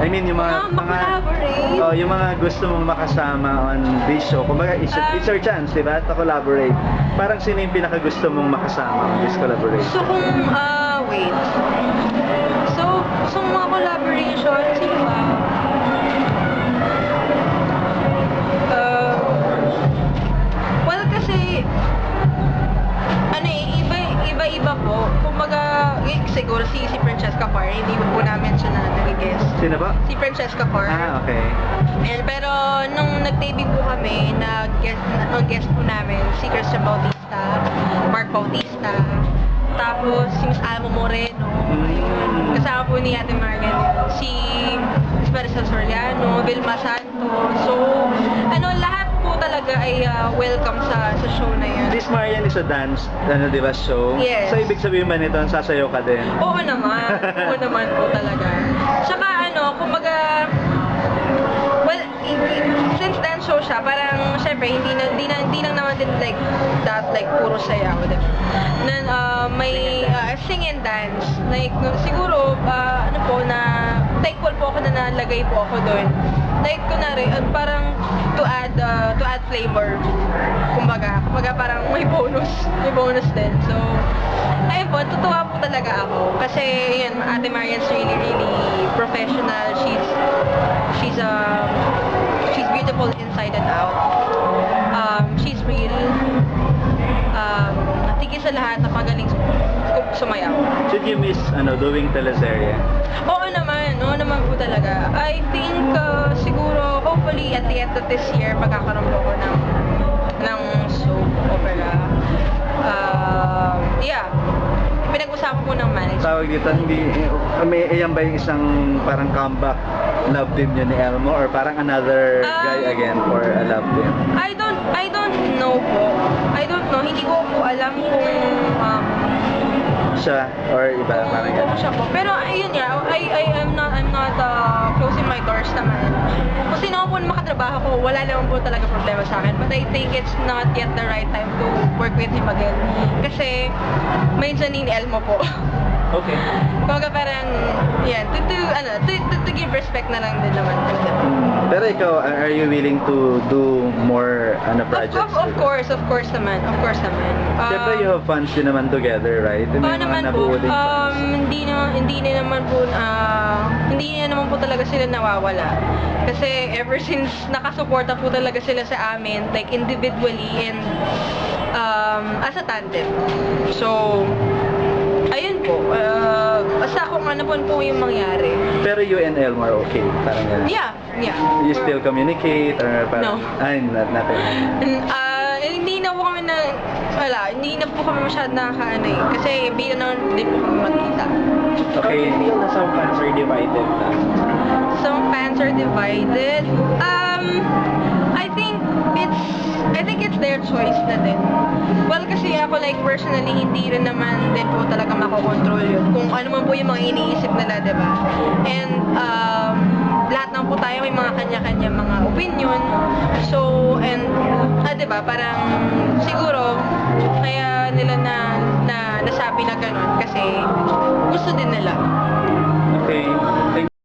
I mean, yung mga Mag-collaborate? oh, yung mga gusto mong makasama on this show. Kumbaga, it's your chance, di ba? To collaborate. Parang sino yung pinakagusto mong makasama on this collaboration? So kung, wait. So mga collaboration, sino ba? Well, kasi, ano iba-iba po. Kumbaga, siguro si Francesca Carr, hindi po namin siya na nag-guest. Sino ba? Si Francesca Carr. Ah, okay. And, pero nung nag-taping po kami, nag-guest po namin si Christian Bautista, Mark Bautista, tapos si Miss Alma Moreno, ayun. Kasama po ni Ate Margan si Marisol Soriano, Vilma Santos. So, lahat po talaga ay welcome sa show na yan. This Marian is a dance, di ba, show? Yes. So, ibig sabihin ba nito, sasayaw ka din? Oo naman. Oo naman po talaga. Tsaka kumbaga, well, since dance show siya, parang, syempre, hindi lang naman din like that, like, puro sayaw, diba? May sing and dance. Like, siguro, thankful po ako na nalagay po ako doon. Like, kunwari, parang to add flavor. Kumbaga parang may bonus din. So, ayun po, tutuwa po talaga ako. Kasi, yun, Ate Marian's really, really professional. She's beautiful inside and out. She's real. Tigil sa lahat, napagaling sumayaw. Should you miss doing teleserye? Oo naman po talaga. I think siguro hopefully at the end of this year magkakaroon po ako ng soap opera. Yeah. Pinag-usapan po ng management. Tawag dito, ayan ba yung isang parang comeback love team niyo ni Elmo or parang another guy again for a love team? I don't know po. I don't know. Hindi ko po alam kung siya or iba, parang gano'n. Siya po. Pero ayun nga, I'm not closing my doors naman. Kung sino po na makatrabaho ko, wala naman po talaga problema sa akin. But I think it's not yet the right time to work with him again. Kasi may Janine Elmo po. Okay. Kumbaga parang, yan, to give respect na lang din naman po. Pero ikaw, are you willing to do more projects? Of course naman. Siyempre, you have fun din naman together, right? Oo naman po. Hindi na naman po talaga sila nawawala. Kasi ever since nakasuporta po talaga sila sa amin, like individually and as a tandem. So, ayun po. Basta kung ano po yung mangyari. Pero you and Elmo are okay? Parang gano'n? Yeah. You still communicate or parang... No. Ay, nothing. Hindi na po kami masyadong nakakaano eh. Kasi bilang naman din po kami magkita. Okay. Do you feel na some fans are divided na? Some fans are divided? I think it's their choice na din. Well, kasi ako like personally, hindi rin naman din po talaga makokontrol yun. Kung ano man po yung mga iniisip nila, diba? And, lahat naman po tayo may mga kanya-kanya mga opinion. So, and, diba, parang siguro, kaya nila nasabi na ganun kasi gusto din nila. Okay.